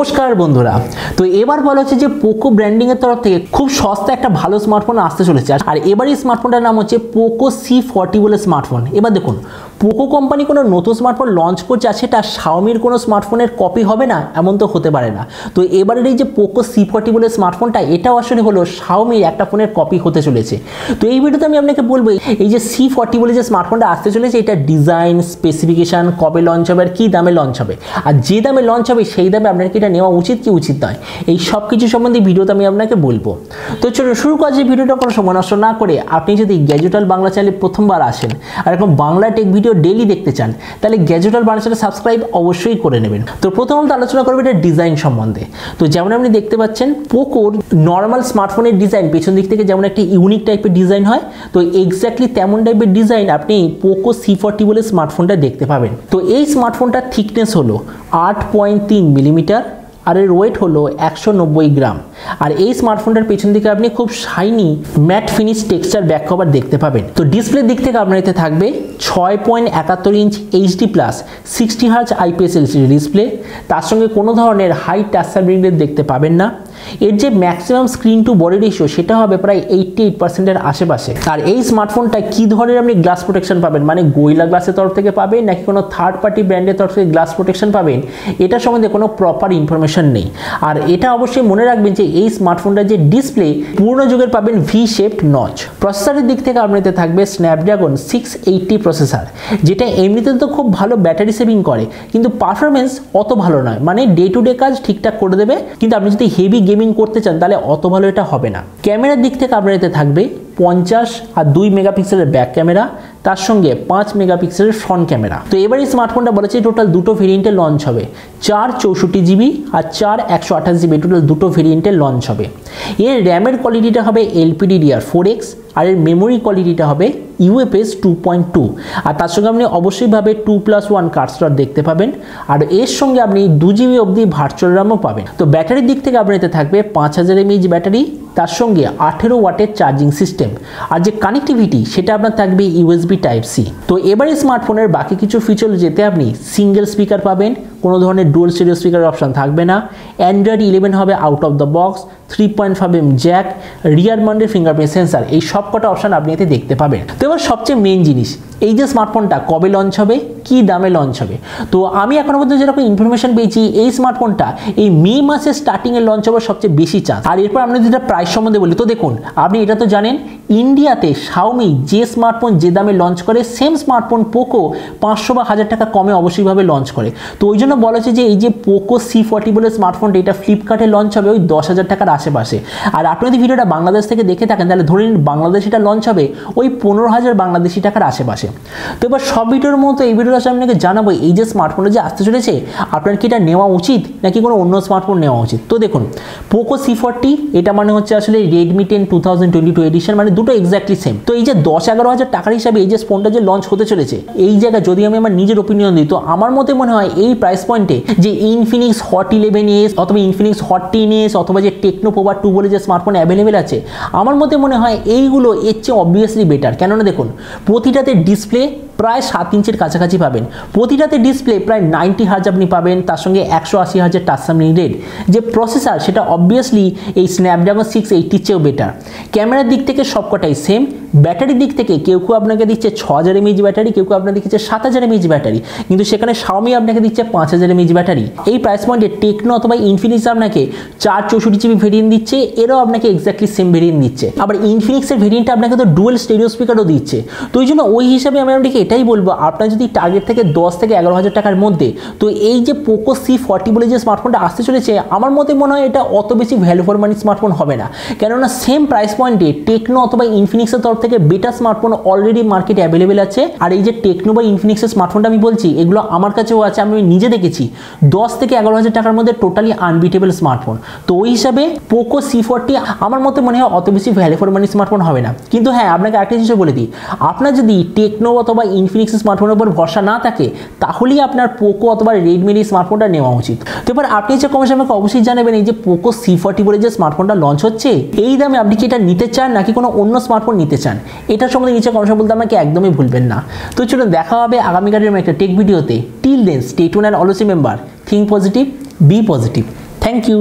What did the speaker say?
नमस्कार बंधुरा तो एबार बला हच्छे जे पोको ब्रैंडिंग तरफ थेके खूब सस्ता एक भालो स्मार्टफोन आसते चलेছে और एबार এই স্মার্টফোনটার नाम হচ্ছে पोको C40 বলে স্মার্টফোন। এবার দেখুন পোকো কোম্পানি কোনো নতুন স্মার্টফোন লঞ্চ করছে আর সেটা শাওমির কোনো স্মার্টফোনের কপি হবে না এমন তো হতে পারে না। তো এবারের এই যে পোকো C40 বলে স্মার্টফোনটা এটাও আসলে হলো শাওমির একটা ফোনের কপি হতে চলেছে। তো এই ভিডিওতে আমি আপনাকে বলবো এই যে C40 বলে যে স্মার্টফোনটা আসতে চলেছে এটা ডিজাইন স্পেসিফিকেশন কবে লঞ্চ হবে আর কি দামে লঞ্চ হবে আর যে দামে লঞ্চ হবে সেই দামে আপনার কি এটা নেওয়া উচিত কি উচিত নয় এই সব কিছু সম্বন্ধে ভিডিওতে আমি আপনাকে বলবো। তো চলুন শুরু করা যাক ভিডিওটা কোনো সময় নষ্ট না করে। আপনি যদি গ্যাজেট ওয়ার্ল্ড বাংলা চ্যানেলে প্রথমবার আসেন আর এরকম বাংলা টেক ভিডিও डेली देखते चान ताहले gadget world Bangla channel subscribe অবশ্যই করে নেবেন। তো প্রথমত আলোচনা করব এটা ডিজাইন সম্বন্ধে। তো যেমন আপনি দেখতে পাচ্ছেন পোকোর নরমাল স্মার্টফোনের ডিজাইন পেছন দিক থেকে যেমন একটা ইউনিক টাইপের ডিজাইন হয় তো এক্স্যাক্টলি তেমন টাইপের ডিজাইন আপনি পোকো C40 বলে স্মার্টফোনটা দেখতে পাবেন। তো এই স্মার্টফোনটার থিকনেস হলো 8.3 মিলিমিটার আর এর ওয়েট হলো 190 গ্রাম আর এই স্মার্টফোনটার পেছন দিকে আপনি খুব shiny mat finish texture back cover দেখতে পাবেন। তো ডিসপ্লের দিক থেকে আপনার এতে থাকবে 6.71 inch HD+ 60 Hz IPS LCD display. তার সঙ্গে কোনো ধরনের হাই টাচ স্ক্রিন দেখতে পাবেন না। এর যে maximum screen to body ratio সেটা হবে প্রায় 88% এর আশেপাশে। আর এই স্মার্টফোনটা কি ধরনের আপনি গ্লাস প্রোটেকশন পাবেন মানে গোরিলা গ্লাসের তরফ থেকে পাবেন নাকি কোনো থার্ড পার্টি ব্র্যান্ডের তরফ থেকে গ্লাস প্রোটেকশন পাবেন এটা সম্বন্ধে কোনো প্রপার ইনফরমেশন নেই। আর এটা অবশ্যই মনে রাখবেন যে এই স্মার্টফোনটার যে ডিসপ্লে পূর্ণ যুগের পাবেন ভি শেপড নচ। প্রসেসরের দিক থেকে আপনাদের থাকবে স্ন্যাপড্রাগন 680 প্রসেসর যেটা এমনিতে তো খুব ভালো ব্যাটারি সেভিং করে কিন্তু পারফরমেন্স অত ভালো নয় মানে ডে টু ডে কাজ ঠিকঠাক করে দেবে কিন্তু আপনি যদি হেভি গেমিং করতে চান তাহলে অত ভালো এটা হবে না। ক্যামেরার দিক থেকে আপনার এতে থাকবে 50 আর 2 মেগাপিক্সেলের ব্যাক ক্যামেরা তার সঙ্গে 5 মেগাপিক্সেলের ফ্রন্ট ক্যামেরা। তো এবার এই স্মার্টফোনটা বলেছে টোটাল দুটো ভেরিয়েন্টে লঞ্চ হবে 464GB আর 4 128GB টোটাল দুটো ভেরিয়েন্টে লঞ্চ হবে। এর র্যামের কোয়ালিটিটা হবে LPDDR4X আর এর মেমোরি কোয়ালিটিটা হবে UFS 2.2 আর তার সঙ্গে আপনি অবশ্যই ভাবে 2+1 কার্ড স্লট দেখতে পাবেন আর এর সঙ্গে আপনি 2GB অবধি ভার্চুয়াল র্যামও পাবেন। তো ব্যাটারির দিক থেকে আপনার এতে থাকবে 5000 mAh ব্যাটারি তার সঙ্গে 18 ওয়াটের চার্জিং সিস্টেম আর যে কানেক্টিভিটি সেটা আপনার থাকবে USB Type-C। তো এবারে স্মার্টফোনের বাকি কিছু ফিচার যেতে আপনি সিঙ্গেল স্পিকার পাবেন কোনো ধরনের ডুয়াল স্টেরিও স্পিকার অপশন থাকবে না। অ্যান্ড্রয়েড 11 হবে out of the box 3.5mm Jack rear mounted fingerprint sensor এই সব কটা অপশন আপনি এতে দেখতে পাবেন। তো এবার সবচেয়ে মেইন জিনিস এই যে স্মার্টফোনটা কবে লঞ্চ হবে কি দামে লঞ্চ হবে। তো আমি এখনো পর্যন্ত যেরকম ইনফরমেশন পেয়েছি এই স্মার্টফোনটা এই মে মাসের স্টার্টিংয়ে লঞ্চ হওয়ার সবচেয়ে বেশি চান্স। আর এরপর আপনি যেটা প্রাইস সম্বন্ধে বলি তো দেখুন আপনি এটা তো জানেন ইন্ডিয়াতে শাওমি যে স্মার্টফোন যে দামে লঞ্চ করে সেম স্মার্টফোন পোকো 500 বা 1000 টাকা কমে অবশ্যইভাবে লঞ্চ করে। তো ওই জন্য বলা হচ্ছে যে এই যে পোকো C40 বলে স্মার্টফোনটা এটা ফ্লিপকার্টে লঞ্চ হবে ওই 10,000 টাকার আশেপাশে। আর আপনি যদি ভিডিওটা বাংলাদেশ থেকে দেখে থাকেন তাহলে ধরে নিন বাংলাদেশ এটা লঞ্চ হবে ওই 15,000 বাংলাদেশি টাকার আশেপাশে। তো এবার সব ভিডিওর মতো এই ভিডিওটা আপনাকে জানাবো এই যে স্মার্টফোনটা যে আসতে চলেছে আপনার কি এটা নেওয়া উচিত নাকি কোনো অন্য স্মার্টফোন নেওয়া উচিত। তো দেখুন পোকো C40 এটা মানে হচ্ছে আসলে রেডমি 10 2022 এডিশন মানে দুটো এক্স্যাক্টলি সেম। তো এই যে 10-11 হাজার টাকার হিসাবে এই যে ফোনটা যে লঞ্চ হতে চলেছে এই জায়গায় যদি আমি আমার নিজের ওপিনিয়ন দিই তো আমার মতে মনে হয় এই প্রাইস পয়েন্টে যে ইনফিনিক্স হট 11s অথবা ইনফিনিক্স হট 10s অথবা যে টেকনো পোভার 2 বলে যে স্মার্টফোন অ্যাভেলেবেল আছে আমার মতে মনে হয় এইগুলো এর চেয়ে অবভিয়াসলি বেটার। কেননা দেখুন প্রতিটাতে ডিসপ্লে প্রায় 7 ইঞ্চের কাছাকাছি পাবেন প্রতিটাতে ডিসপ্লে প্রায় 90 Hz আপনি পাবেন তার সঙ্গে 180 Hz টাচ স্ক্রিন রেট যে প্রসেসর সেটা অবভিয়াসলি এই স্ন্যাপড্রাগন 680 চেয়েও বেটার। ক্যামেরার দিক থেকে সবকটাই সেম। ব্যাটারির দিক থেকে কেউ আপনাকে দিচ্ছে 6000 mAh ব্যাটারি কেউ আপনাকে দিচ্ছে 7000 mAh ব্যাটারি কিন্তু সেখানে শাওমি আপনাকে দিচ্ছে 5000 mAh ব্যাটারি। এই প্রাইস পয়েন্টে টেকনো অথবা ইনফিনিক্স আপনাকে 464GB ভেরিয়েন্ট দিচ্ছে এরও আপনাকে এক্স্যাক্টলি সেম ভেরিয়েন্ট দিচ্ছে। আবার ইনফিনিক্সের ভেরিয়েন্টটা আপনাকে তো ডুয়াল স্টেরিও স্পিকারও দিচ্ছে। তো ওই জন্য ওই হিসাবে আমি আপনাকে এটাই বলবো আপনার যদি টার্গেট থেকে 10 থেকে 11,000 টাকার মধ্যে তো এই যে পোকো C40 বলে যে স্মার্টফোনটা আসতে চলেছে আমার মতে মনে হয় এটা অত বেশি ভ্যালু ফর মানি স্মার্টফোন হবে না। কেননা সেম প্রাইস পয়েন্টে টেকনো অথবা ইনফিনিক্সের তরফ থেকে বেটার স্মার্টফোন অলরেডি মার্কেটে অ্যাভেলেবেল আছে। আর এই যে টেকনো বা ইনফিনিক্সের স্মার্টফোনটা আমি বলছি এগুলো আমার কাছেও আছে আমি নিজে দেখেছি 10 থেকে 11,000 টাকার মধ্যে টোটালি আনবিটেবল স্মার্টফোন। তো ওই হিসাবে পোকো C40 আমার মতে মনে হয় অত বেশি ভ্যালু ফর মানি স্মার্টফোন হবে না। কিন্তু হ্যাঁ আপনাকে আরেকটা জিনিস বলে দিই আপনার যদি টেকনো অথবা ইনফিনিক্স স্মার্টফোনের উপর ভরসা না থাকে তাহলেই আপনার পোকো অথবা রেডমির স্মার্টফোনটা নেওয়া উচিত। তো এবার আপনি যে কমেন্টে আমাকে অবশ্যই জানাবেন এই যে পোকো C40 বলে যে স্মার্টফোনটা লঞ্চ হচ্ছে এই দামে আপনি কি এটা নিতে চান নাকি কোনো অন্য স্মার্টফোন নিতে চান এটা সম্বন্ধে নিচে কমেন্টে বলতে আমাকে একদমই ভুলবেন না। তো চলুন দেখা হবে আগামীকালের একটা টেক ভিডিওতে। Till then stay tuned and always remember think positive be positive. Thank you.